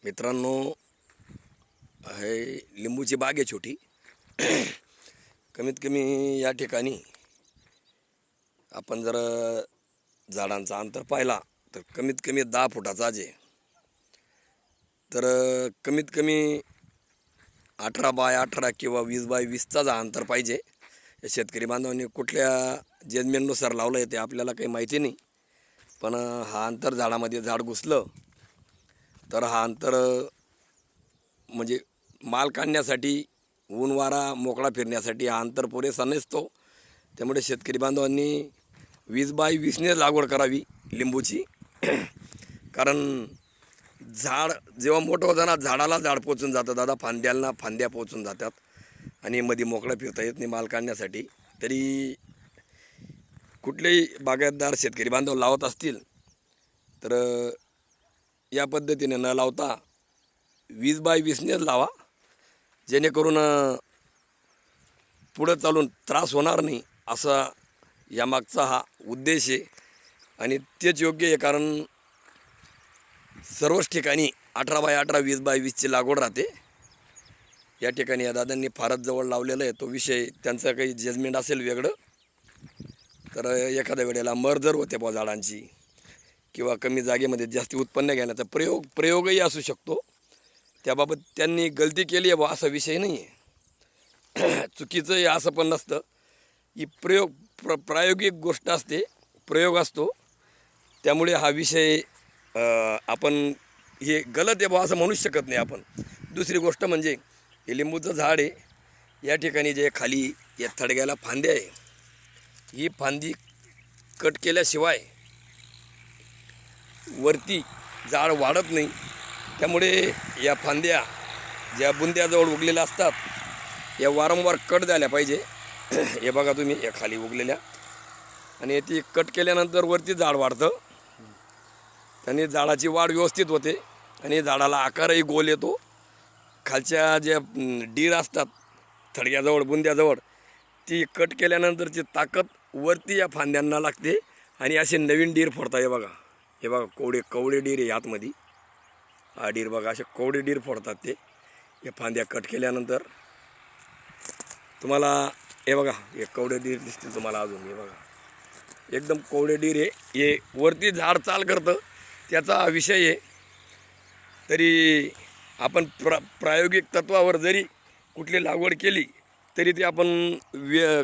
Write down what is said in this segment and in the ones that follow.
मित्रांनो, हे लिंबूची बाग आहे छोटी. कमीत कमी या ठिकाणी आपण जर झाडांचा अंतर पाहिला तर कमीत कमी 10 फुटाचा आहे. तर कमीत कमी 18 बाय 18 किंवा 20 बाय 20चा जा अंतर पाहिजे. या शेतकरी बांधवांनी कुठल्या जजमेंटनुसार लावलं आहे ते आपल्याला काही माहिती नाही, पण हा अंतर झाडामध्ये झाड घुसलं तर हा अंतर म्हणजे माल काढण्यासाठी, ऊन वारा मोकळा फिरण्यासाठी हा अंतर पुरेसा नसतो. त्यामुळे शेतकरी बांधवांनी 20 बाय 20ने लागवड करावी लिंबूची. कारण झाड जेव्हा मोठं होतं ना, झाडाला झाड पोचून जातं दादा, फांद्याला फांद्या पोचून जातात आणि मध्ये मोकळा फिरता येत नाही माल काढण्यासाठी. तरी कुठलेही बागायतदार शेतकरी बांधव लावत असतील तर या पद्धतीने न लावता 20 बाय 20नेच लावा, जेणेकरून पुढं चालून त्रास होणार नाही, असा यामागचा हा उद्देश आहे. आणि तेच योग्य आहे, कारण सर्वच ठिकाणी 18 बाय 18 20 बाय 20ची लागवड राहते. या ठिकाणी या दादांनी फारच जवळ लावलेलं आहे. तो विषय त्यांचं काही जजमेंट असेल वेगळं, तर एखाद्या वेळेला मर जर होते बा झाडांची, किंवा कमी जागेमध्ये जास्ती उत्पन्न घेण्याचा प्रयोगही असू शकतो. त्याबाबत त्यांनी गलती केली आहे बा, असा विषय नाही आहे. चुकीचं आहे असं पण नसतं. ही प्रायोगिक गोष्ट असते, प्रयोग असतो. त्यामुळे हा विषय आपण हे गलत आहे बा असं म्हणूच शकत नाही आपण. दुसरी गोष्ट म्हणजे हे लिंबूचं झाड आहे. या ठिकाणी जे खाली या थडग्याला फांद्या आहे, ही फांदी कट केल्याशिवाय वरती झाड वाढत नाही. त्यामुळे या फांद्या ज्या बुंद्याजवळ उगलेल्या असतात, या वारंवार कट झाल्या पाहिजे. हे बघा तुम्ही, या खाली उगलेल्या, आणि ती कट केल्यानंतर वरती झाड वाढतं. त्याने झाडाची वाढ व्यवस्थित होते आणि झाडाला आकारही गोल येतो. खालच्या ज्या डीर असतात थडग्याजवळ बुंद्याजवळ, ती कट केल्यानंतरची ताकद वरती या फांद्यांना लागते आणि असे नवीन डीर फोडतात. हे बघा कवडे डीर आहे आतमध्ये. हा डीर बघा, असे कवडे डीर फोडतात ते या फांद्या कट केल्यानंतर. तुम्हाला हे बघा, हे कवडे डीर दिसतील तुम्हाला अजून. हे बघा, एकदम कवडे डीर आहे. हे वरती झाड चाल करतं, त्याचा विषय आहे. तरी आपण प्रायोगिक तत्वावर जरी कुठली लागवड केली तरी ते आपण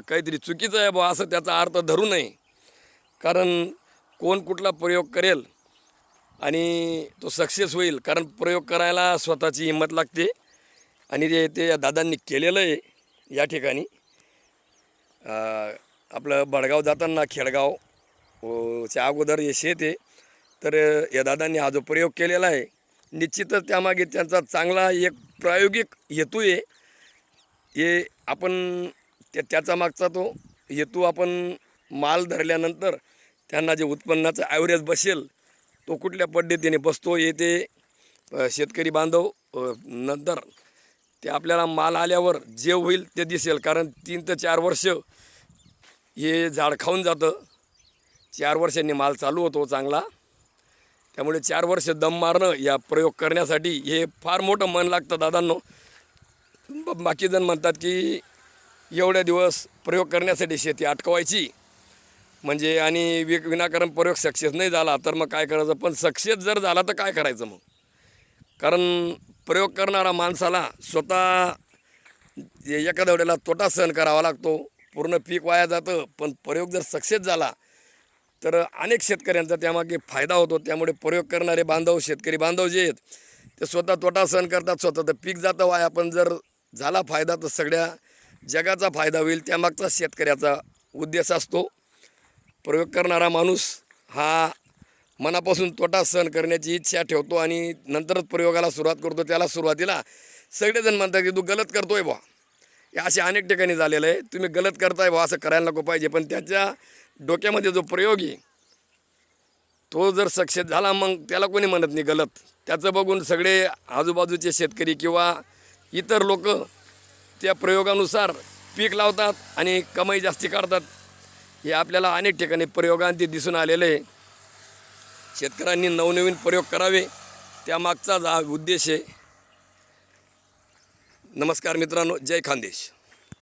काहीतरी चुकीचं आहे बा असं त्याचा अर्थ धरू नये. कारण कोण कुठला प्रयोग करेल आणि तो सक्सेस होईल, कारण प्रयोग करायला स्वतःची हिंमत लागते. आणि ते दादांनी केलेलं आहे. या ठिकाणी आपलं बडगाव जाताना खेडगाव च्या अगोदर हे शेत आहे. तर या दादांनी हा जो प्रयोग केलेला आहे, निश्चितच त्यामागे त्यांचा चांगला एक प्रायोगिक हेतू आहे. हे आपण त्याचा मागचा तो हेतू, आपण माल धरल्यानंतर त्यांना जे उत्पन्नाचा ॲव्हरेज बसेल तो कुठल्या पद्धतीने बसतो हे ते शेतकरी बांधव नंतर ते आपल्याला माल आल्यावर जे होईल ते दिसेल. कारण 3 ते 4 वर्ष हे झाड खाऊन जातं. 4 वर्षांनी माल चालू होतो चांगला. त्यामुळे 4 वर्ष दम मारणं या प्रयोग करण्यासाठी हे फार मोठं मन लागतं दादांनो. बाकीजण म्हणतात की एवढ्या दिवस प्रयोग करण्यासाठी शेती अटकवायची म्हणजे, आणि विनाकारण प्रयोग सक्सेस नाही झाला तर मग काय करायचं. पण सक्सेस जर झाला तर काय करायचं मग. कारण प्रयोग करणारा माणसाला स्वतः एखाद्या वेळेला तोटा सहन करावा लागतो, पूर्ण पीक वाया जातं. पण प्रयोग जर सक्सेस झाला तर अनेक शेतकऱ्यांचा त्यामागे फायदा होतो. त्यामुळे प्रयोग करणारे बांधव, शेतकरी बांधव जे आहेत ते स्वतः तोटा सहन करतात, स्वतः तर पीक जातं वाया. पण जर झाला फायदा तर सगळ्या जगाचा फायदा होईल, त्यामागचा शेतकऱ्याचा उद्देश असतो. प्रयोग करणारा माणूस हा मनापासून तोटा सहन करण्याची इच्छा ठेवतो आणि नंतरच प्रयोगाला सुरुवात करतो. त्याला सुरुवातीला सगळेजण म्हणतात की तू गलत करतोय बा. हे असे अनेक ठिकाणी झालेलं आहे. तुम्ही गलत करताय बा, असं करायला नको पाहिजे. पण त्याच्या डोक्यामध्ये जो प्रयोग आहे तो जर सक्सेस झाला मग त्याला कोणी म्हणत नाही गलत. त्याचं बघून सगळे आजूबाजूचे शेतकरी किंवा इतर लोक त्या प्रयोगानुसार पीक लावतात आणि कमाई जास्ती काढतात. हे आपल्याला अनेक ठिकाणी प्रयोगांती दिसून आलेलं आहे. शेतकऱ्यांनी नवनवीन प्रयोग करावे, त्यामागचाच हा उद्देश आहे. नमस्कार मित्रांनो, जय खानदेश.